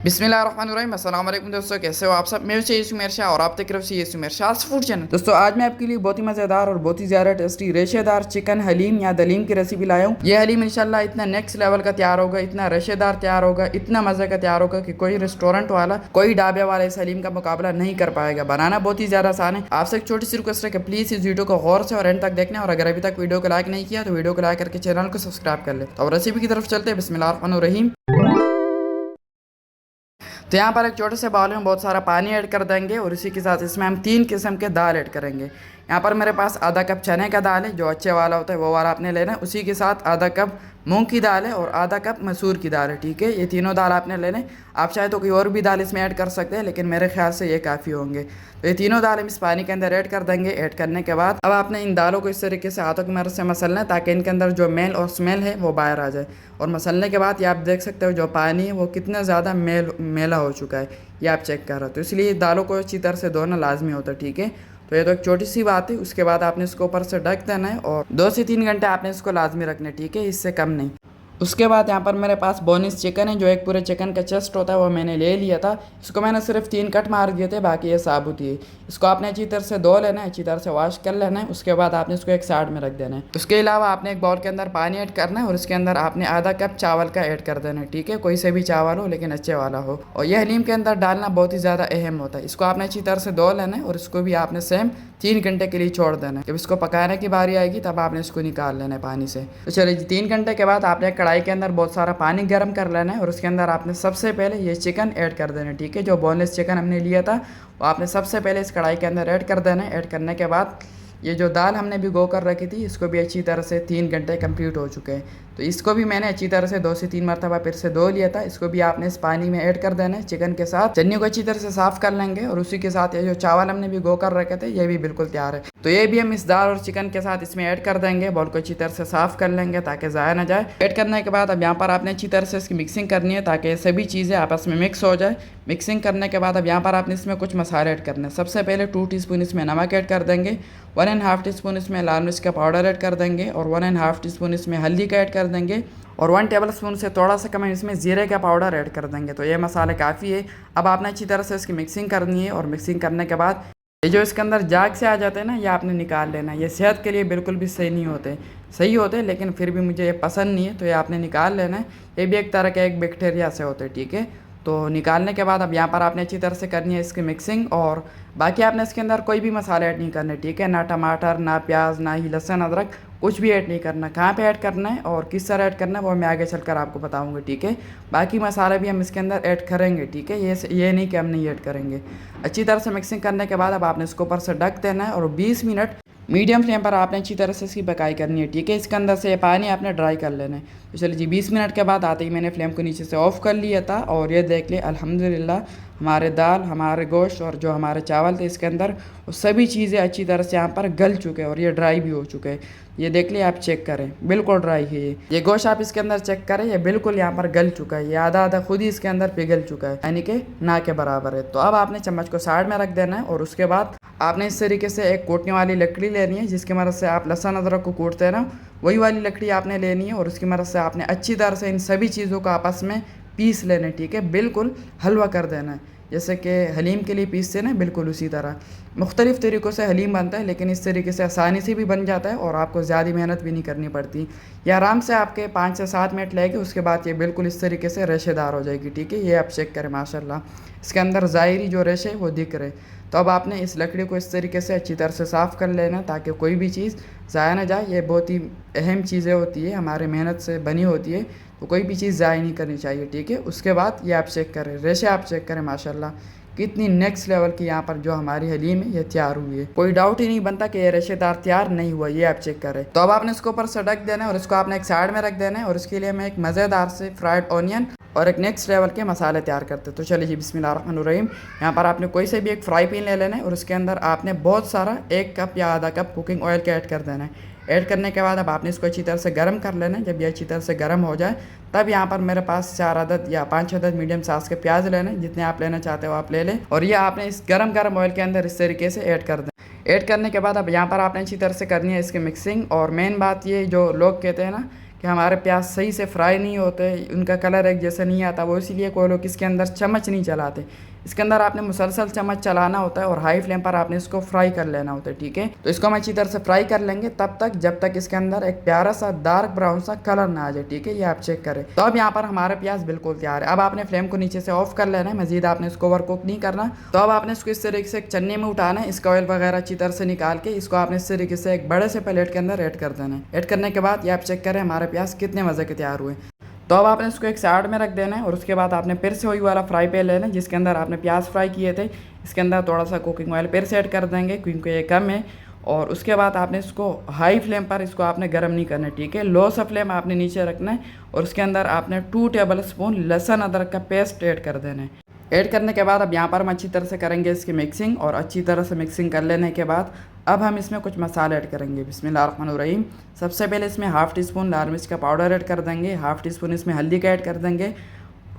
बिस्मिल्लाहिर्रहमानिर्रहीम अस्सलाम वालेकुम दोस्तों, कैसे हो आप सब। मैं से यूसुफ मेर शाह और आप देख रहे हो यूसुफ मेर शाह फूड चैनल। दोस्तों आज मैं आपके लिए बहुत ही मज़ेदार और बहुत ही ज़्यादा टेस्टी रेशेदार चिकन हलीम या दलीम की रेसिपी लाया हूँ। ये हलीम इंशाल्लाह इतना नेक्स्ट लेवल का तैयार होगा, इतना रेशेदार तैयार होगा, इतना मज़े का तैयार होगा कि कोई रेस्टोरेंट वाला, कोई ढाबे वाला इस हलीम का मुकाबला नहीं कर पाएगा। बनाना बहुत ही ज़्यादा आसान है। आपसे एक छोटी सी रिक्वेस्ट है कि प्लीज़ इस वीडियो को गौर से और एंड तक देखना, और अगर अभी तक वीडियो को लाइक नहीं किया तो वीडियो को लाइक करके चैनल को सब्सक्राइब कर ले। तो रेसिपी की तरफ चलते हैं। बिस्मिल्लाहिर्रहमानिर्रहीम। तो यहाँ पर एक छोटे से बाउल में बहुत सारा पानी ऐड कर देंगे और इसी के साथ इसमें हम 3 किस्म के दाल ऐड करेंगे। यहाँ पर मेरे पास आधा कप चने का दाल है, जो अच्छे वाला होता है वो वाला आपने लेना है। उसी के साथ आधा कप मूंग की दाल है और आधा कप मसूर की दाल है। ठीक है, ये तीनों दाल आपने लेने। आप चाहे तो कोई और भी दाल इसमें ऐड कर सकते हैं, लेकिन मेरे ख्याल से ये काफ़ी होंगे। तो ये तीनों दाल हम इस पानी के अंदर ऐड कर देंगे। ऐड करने के बाद अब आपने इन दालों को इस तरीके से हाथों की मदद से मसलना है, ताकि इनके अंदर जो मेल और स्मेल है वो बाहर आ जाए। और मसलने के बाद ये आप देख सकते हो जो पानी है वो कितना ज़्यादा मेला हो चुका है, ये आप चेक कर रहे हो। तो इसलिए दालों को अच्छी तरह से धोना लाजमी होता है। ठीक है, तो ये तो एक छोटी सी बात है। उसके बाद आपने इसको ऊपर से ढक देना है और 2 से 3 घंटे आपने इसको लाजमी रखना है। ठीक है, इससे कम नहीं। उसके बाद यहाँ पर मेरे पास बोनिस चिकन है, जो एक पूरे चिकन का चेस्ट होता है वो मैंने ले लिया था। इसको मैंने सिर्फ 3 कट मार दिए थे, बाकी ये साबुत ही है। इसको आपने अच्छी तरह से धो लेना है, अच्छी तरह से वॉश कर लेना है। उसके बाद आपने इसको एक साइड में रख देना है। उसके अलावा आपने एक बाउल के अंदर पानी ऐड करना है और इसके अंदर आपने आधा कप चावल का ऐड कर देना है। ठीक है, कोई से भी चावल हो लेकिन अच्छे वाला हो। और यह हलीम के अंदर डालना बहुत ही ज़्यादा अहम होता है। इसको आपने अच्छी तरह से धो लेना है और इसको भी आपने सेम 3 घंटे के लिए छोड़ देना है। जब इसको पकाने की बारी आएगी तब आपने इसको निकाल लेना है पानी से। तो चलिए 3 घंटे के बाद आपने कढ़ाई के अंदर बहुत सारा पानी गर्म कर लेना है और उसके अंदर आपने सबसे पहले ये चिकन ऐड कर देना है। ठीक है, जो बोनलेस चिकन हमने लिया था वो आपने सबसे पहले इस कढ़ाई के अंदर ऐड कर देना है। ऐड करने के बाद ये जो दाल हमने भिगो कर रखी थी इसको भी अच्छी तरह से 3 घंटे कंप्लीट हो चुके हैं। तो इसको भी मैंने अच्छी तरह से 2 से 3 मरतबा फिर से धो लिया था। इसको भी आपने इस पानी में ऐड कर देना है चिकन के साथ। चन्नी को अच्छी तरह से साफ कर लेंगे और उसी के साथ ये जो चावल हमने भिगो कर रखे थे ये भी बिल्कुल तैयार है। तो ये भी हम इस दाल और चिकन के साथ इसमें ऐड कर देंगे। बॉल को अच्छी तरह से साफ कर लेंगे ताकि ज़ाया ना जाए। ऐड करने के बाद अब यहाँ पर आपने अच्छी तरह से इसकी मिक्सिंग करनी है ताकि सभी चीज़ें आपस में मिक्स हो जाए। मिक्सिंग करने के बाद अब यहाँ पर आपने इसमें कुछ मसाले ऐड करने हैं। सबसे पहले 2 टीस्पून इसमें नमक ऐड कर देंगे, 1.5 टीस्पून इसमें लाल मिर्च का पाउडर ऐड कर देंगे और 1.5 टीस्पून इसमें हल्दी का ऐड कर देंगे और 1 टेबल स्पून से थोड़ा सा कम इसमें जीरे का पाउडर ऐड कर देंगे। तो ये मसाले काफ़ी है। अब आपने अच्छी तरह से इसकी मिक्सिंग करनी है और मिक्सिंग करने के बाद ये जो इसके अंदर जाग से आ जाते हैं ना, ये आपने निकाल लेना। ये सेहत के लिए बिल्कुल भी सही नहीं होते, सही होते लेकिन फिर भी मुझे ये पसंद नहीं है, तो ये आपने निकाल लेना है। ये भी एक तरह का एक बैक्टीरिया से होते हैं। ठीक है, तो निकालने के बाद अब यहाँ पर आपने अच्छी तरह से करनी है इसकी मिक्सिंग। और बाकी आपने इसके अंदर कोई भी मसाले ऐड नहीं करने। ठीक है, ना टमाटर, ना प्याज, ना ही लहसुन अदरक, कुछ भी ऐड नहीं करना। कहाँ पे ऐड करना है और किस तरह ऐड करना है वो मैं आगे चलकर आपको बताऊंगा। ठीक है, बाकी मसाले भी हम इसके अंदर ऐड करेंगे। ठीक है, ये नहीं कि हम नहीं ऐड करेंगे। अच्छी तरह से मिक्सिंग करने के बाद अब आपने इसको ऊपर से ढक देना है और 20 मिनट मीडियम फ्लेम पर आपने अच्छी तरह से इसकी पकाई करनी है। ठीक है, इसके अंदर से पानी आपने ड्राई कर लेना है। तो चलिए जी 20 मिनट के बाद आते ही मैंने फ्लेम को नीचे से ऑफ़ कर लिया था और ये देख लिया अल्हम्दुलिल्लाह हमारे दाल, हमारे गोश्त और जो हमारे चावल थे इसके अंदर वो सभी चीज़ें अच्छी तरह से यहाँ पर गल चुके हैं और ये ड्राई भी हो चुके हैं। ये देख लिया, आप चेक करें, बिल्कुल ड्राई है ये गोश्त आप इसके अंदर चेक करें, ये बिल्कुल यहाँ पर गल चुका है। ये आधा आधा खुद ही इसके अंदर पिघल चुका है, यानी कि ना के बराबर है। तो अब आपने चम्मच को साइड में रख देना है और उसके बाद आपने इस तरीके से एक कूटने वाली लकड़ी लेनी है, जिसकी मदद से आप लहसुन अदरक को कूटते हैं ना, वही वाली लकड़ी आपने लेनी है और उसकी मदद से आपने अच्छी तरह से इन सभी चीज़ों को आपस में पीस लेना। ठीक है, बिल्कुल हलवा कर देना है, जैसे कि हलीम के लिए पीसते ना, बिल्कुल उसी तरह। मुख्तलिफ़ तरीक़ों से हलीम बनता है, लेकिन इस तरीके से आसानी से भी बन जाता है और आपको ज़्यादा मेहनत भी नहीं करनी पड़ती। ये आराम से आपके 5 से 7 मिनट लगेगी। उसके बाद ये बिल्कुल इस तरीके से रेशेदार हो जाएगी। ठीक है, ये आप चेक करें, माशाल्लाह इसके अंदर ज़ाहिरी जो रेशे वो दिख रहे। तो अब आपने इस लकड़ी को इस तरीके से अच्छी तरह से साफ़ कर लेना ताकि कोई भी चीज़ ज़ाया ना जाए। ये बहुत ही अहम चीज़ें होती है, हमारे मेहनत से बनी होती है, तो कोई भी चीज़ ज़ाया नहीं करनी चाहिए। ठीक है, उसके बाद ये आप चेक करें, रेशे आप चेक करें, माशाल्लाह कितनी नेक्स्ट लेवल की यहाँ पर जो हमारी हलीम है ये तैयार हुई है। कोई डाउट ही नहीं बनता कि ये रेशेदार तैयार नहीं हुआ, ये आप चेक करें। तो अब आपने इसको ऊपर से ढक देना है और इसको आपने एक साइड में रख देना है और इसके लिए मैं एक मज़ेदार से फ्राइड ऑनियन और एक नेक्स्ट लेवल के मसाले तैयार करते हैं। तो चलिए जी बिस्मिल्लाहिर्रहमानिर्रहीम। यहाँ पर आपने कोई से भी एक फ्राई पैन ले लेना है और उसके अंदर आपने बहुत सारा 1 कप या आधा कप कुकिंग ऑयल का ऐड कर देना है। ऐड करने के बाद अब आपने इसको अच्छी तरह से गर्म कर लेना है। जब ये अच्छी तरह से गर्म हो जाए तब यहाँ पर मेरे पास 4 अदद या 5 अदद मीडियम साइज़ के प्याज लेने, जितने आप लेना चाहते हो आप ले लें और ये आपने इस गरम ऑयल के अंदर इस तरीके से ऐड कर दें। ऐड करने के बाद अब यहाँ पर आपने अच्छी तरह से करनी है इसकी मिक्सिंग। और मेन बात ये जो लोग कहते हैं ना कि हमारे प्याज सही से फ्राई नहीं होते, उनका कलर एक जैसा नहीं आता, वो इसीलिए कोई लोग इसके अंदर चम्मच नहीं चलाते। इसके अंदर आपने मुसलसल चम्मच चलाना होता है और हाई फ्लेम पर आपने इसको फ्राई कर लेना होता है, ठीक है। तो इसको हम अच्छी तरह से फ्राई कर लेंगे तब तक जब तक इसके अंदर एक प्यारा सा डार्क ब्राउन सा कलर ना आ जाए, ठीक है। ये आप चेक करें। तो अब यहाँ पर हमारे प्याज बिल्कुल तैयार है। अब आपने फ्लेम को नीचे से ऑफ कर लेना है, मजीद आपने इसको ओवर कुक नहीं करना। तो अब आपने इसको इस तरीके से एक चन्नी में उठाना है, इसका ऑयल वगैरह अच्छी तरह से निकाल के इसको आपने इस तरीके से एक बड़े से प्लेट के अंदर ऐड कर देना है। ऐड करने के बाद ये आप चेक करें हमारे प्याज कितने मज़े के तैयार हुए। तो अब आपने इसको एक साइड में रख देना है और उसके बाद आपने फिर से वही वाला फ्राई पैन लेना है जिसके अंदर आपने प्याज फ्राई किए थे। इसके अंदर थोड़ा सा कुकिंग ऑयल फिर से ऐड कर देंगे क्योंकि ये कम है। और उसके बाद आपने इसको हाई फ्लेम पर इसको आपने गर्म नहीं करना है, ठीक है। लो सा फ्लेम आपने नीचे रखना है और उसके अंदर आपने 2 टेबल स्पून लहसुन अदरक का पेस्ट ऐड कर देना है। ऐड करने के बाद अब यहाँ पर हम अच्छी तरह से करेंगे इसकी मिक्सिंग और अच्छी तरह से मिक्सिंग कर लेने के बाद अब हम इसमें कुछ मसाले ऐड करेंगे। बिस्मिल्लाहिर्रहमानिर्रहीम। सबसे पहले इसमें हाफ़ टी स्पून लाल मिर्च का पाउडर ऐड कर देंगे, हाफ़ टी स्पून इसमें हल्दी का ऐड कर देंगे,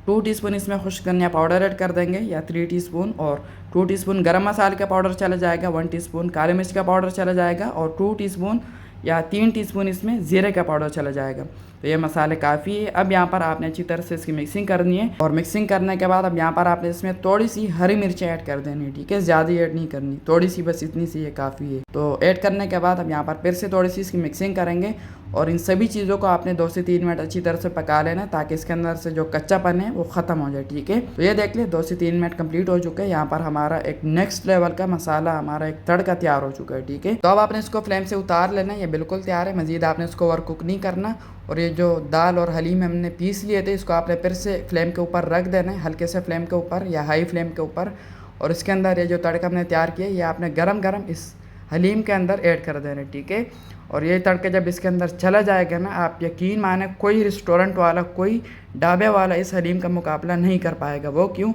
2 टीस्पून इसमें खुश्क धनिया पाउडर ऐड कर देंगे या 3 टीस्पून, और 2 टीस्पून गरम मसाले का पाउडर चला जाएगा, 1 टीस्पून काली मिर्च का पाउडर चला जाएगा और 2 टीस्पून या 3 टीस्पून इसमें ज़ीरे का पाउडर चला जाएगा। तो ये मसाले काफ़ी है। अब यहाँ पर आपने अच्छी तरह से इसकी मिक्सिंग करनी है और मिक्सिंग करने के बाद अब यहाँ पर आपने इसमें थोड़ी सी हरी मिर्चें ऐड कर देनी है, ठीक है। ज़्यादा ऐड नहीं करनी, थोड़ी सी, बस इतनी सी ये काफ़ी है। तो ऐड करने के बाद अब यहाँ पर फिर से थोड़ी सी इसकी मिक्सिंग करेंगे और इन सभी चीज़ों को आपने 2 से 3 मिनट अच्छी तरह से पका लेना ताकि इसके अंदर से जो कच्चापन है वो ख़त्म हो जाए, ठीक है। तो ये देख ले 2 से 3 मिनट कंप्लीट हो चुके हैं। यहाँ पर हमारा एक नेक्स्ट लेवल का मसाला, हमारा एक तड़का तैयार हो चुका है, ठीक है। तो अब आपने इसको फ्लेम से उतार लेना है, ये बिल्कुल तैयार है। मजीद आपने इसको ओवर कुक नहीं करना। और ये जो दाल और हलीम हमने पीस लिए थे इसको आपने फिर से फ्लेम के ऊपर रख देना है, हल्के से फ्लेम के ऊपर या हाई फ्लेम के ऊपर। और इसके अंदर ये जो तड़का हमने तैयार किया ये आपने गरम गरम इस हलीम के अंदर ऐड कर देना है, ठीक है। और ये तड़का जब इसके अंदर चला जाएगा ना, आप यकीन माने कोई रेस्टोरेंट वाला, कोई ढाबे वाला इस हलीम का मुकाबला नहीं कर पाएगा। वो क्यों?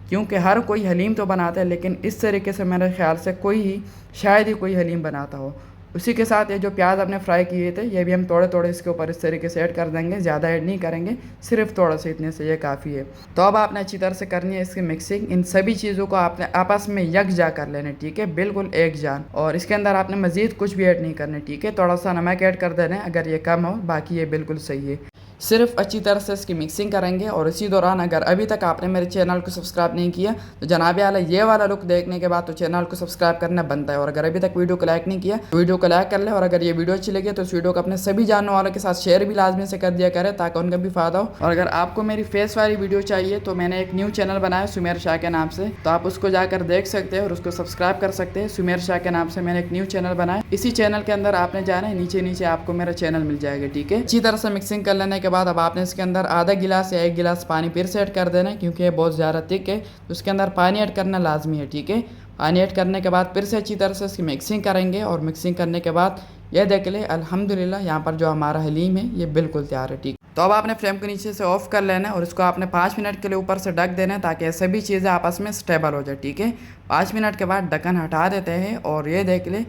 क्योंकि हर कोई हलीम तो बनाता है लेकिन इस तरीके से मेरे ख्याल से कोई ही, शायद ही कोई हलीम बनाता हो। उसी के साथ ये जो प्याज आपने फ्राई किए थे ये भी हम थोड़े थोड़े इसके ऊपर इस तरीके से ऐड कर देंगे, ज़्यादा ऐड नहीं करेंगे, सिर्फ थोड़ा सा, इतने से ये काफ़ी है। तो अब आपने अच्छी तरह से करनी है इसकी मिक्सिंग। इन सभी चीज़ों को आपने आपस में यकजा कर लेना, ठीक है, बिल्कुल एक जान। और इसके अंदर आपने मज़ीद कुछ भी ऐड नहीं करना, ठीक है। थोड़ा सा नमक ऐड कर देना है अगर ये कम हो, बाकी ये बिल्कुल सही है। सिर्फ अच्छी तरह से इसकी मिक्सिंग करेंगे। और इसी दौरान अगर अभी तक आपने मेरे चैनल को सब्सक्राइब नहीं किया तो जनाब आला ये वाला लुक देखने के बाद तो चैनल को सब्सक्राइब करना बनता है। और अगर अभी तक वीडियो को लाइक नहीं किया तो वीडियो को लाइक कर ले। और अगर ये वीडियो अच्छी लगी तो इस वीडियो को अपने सभी जानने वालों के साथ शेयर भी लाजमी से कर दिया करें ताकि उनका भी फ़ायदा हो। और अगर आपको मेरी फेस वाली वीडियो चाहिए तो मैंने एक न्यू चैनल बनाया सुमेर शाह के नाम से, तो आप उसको जाकर देख सकते हैं और उसको सब्सक्राइब कर सकते हैं। सुमेर शाह के नाम से मैंने एक न्यू चैनल बनाया। इसी चैनल के अंदर आपने जाना है, नीचे नीचे आपको मेरा चैनल मिल जाएगा, ठीक है। अच्छी तरह से मिक्सिंग कर लेने के बाद अब आपने इसके अंदर आधा गिलास या 1 गिलास पानी फिर से ऐड कर देना है क्योंकि ये बहुत ज़्यादा थिक है, तो उसके अंदर पानी ऐड करना लाजमी है, ठीक है। पानी ऐड करने के बाद फिर से अच्छी तरह से इसकी मिक्सिंग करेंगे। और मिक्सिंग करने के बाद ये देख ले अल्हम्दुलिल्लाह यहाँ पर जो हमारा हलीम है ये बिल्कुल तैयार है, ठीक। तो अब आपने फ्लेम को नीचे से ऑफ कर लेना है और इसको आपने 5 मिनट के लिए ऊपर से ढक देना है ताकि सभी चीज़ें आपस में स्टेबल हो जाए, ठीक है। 5 मिनट के बाद ढक्कन हटा देते हैं और ये देख ले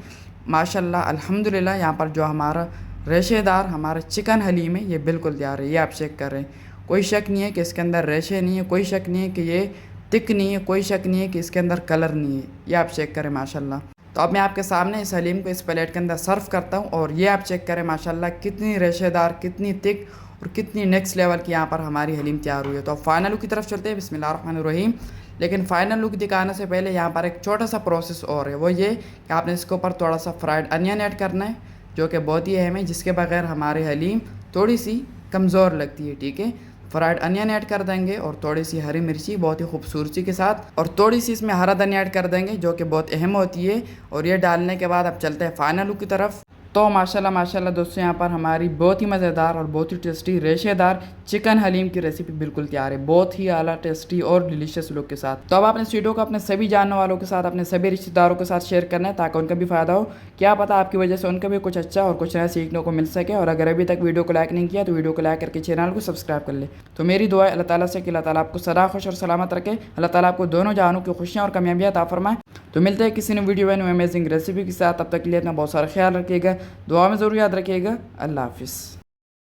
माशाल्लाह अल्हम्दुलिल्लाह यहाँ पर जो हमारा रेशेदार हमारा चिकन हलीम है ये बिल्कुल तैयार है। ये आप चेक कर रहे हैं, कोई शक नहीं है कि इसके अंदर रेशे नहीं है, कोई शक नहीं है कि ये थिक नहीं है, कोई शक नहीं है कि इसके अंदर कलर नहीं है। ये आप चेक करें माशाल्लाह। तो अब मैं आपके सामने इस हलीम को इस प्लेट के अंदर सर्व करता हूँ और ये आप चेक करें माशाल्लाह कितनी रेशेदार, कितनी थिक और कितनी नेक्स्ट लेवल की यहाँ पर हमारी हलीम तैयार हुई है। तो अब फाइनल लुक की तरफ चलते हैं, बिस्मिल्लाहिर्रहमानिर्रहीम। लेकिन फाइनल लुक दिखाने से पहले यहाँ पर एक छोटा सा प्रोसेस और है, वो ये कि आपने इसके ऊपर थोड़ा सा फ्राइड अनियन ऐड करना है जो कि बहुत ही अहम है, जिसके बगैर हमारी हलीम थोड़ी सी कमज़ोर लगती है, ठीक है। फ्राइड अनियन ऐड कर देंगे और थोड़ी सी हरी मिर्ची बहुत ही खूबसूरती के साथ, और थोड़ी सी इसमें हरा धनिया ऐड कर देंगे जो कि बहुत अहम होती है। और ये डालने के बाद अब चलते हैं फाइनल लुक की तरफ। तो माशाल्लाह माशाल्लाह दोस्तों यहाँ पर हमारी बहुत ही मज़ेदार और बहुत ही टेस्टी रेशेदार चिकन हलीम की रेसिपी बिल्कुल तैयार है, बहुत ही आला टेस्टी और डिलीशियस लुक के साथ। तो अब आपने इस वीडियो को अपने सभी जानने वालों के साथ, अपने सभी रिश्तेदारों के साथ शेयर करना है ताकि उनका भी फ़ायदा हो। क्या पता आपकी वजह से उनका भी कुछ अच्छा और कुछ नया सीखने को मिल सके। और अगर अभी तक वीडियो को लाइक नहीं किया तो वीडियो को लाइक करके चैनल को सब्सक्राइब कर ले। तो मेरी दुआ है अल्लाह ताला से कि अल्लाह ताला आपको सदा खुश और सलामत रखे, अल्लाह ताला आपको दोनों जहानों की खुशियाँ और कामयाबियाँ अता फरमाए। तो मिलते हैं किसी ने वीडियो में अमेजिंग रेसिपी के साथ, तब तक के लिए अपना बहुत सारा ख्याल रखिएगा, दुआ में ज़रूर याद रखिएगा। अल्लाह हाफिज़।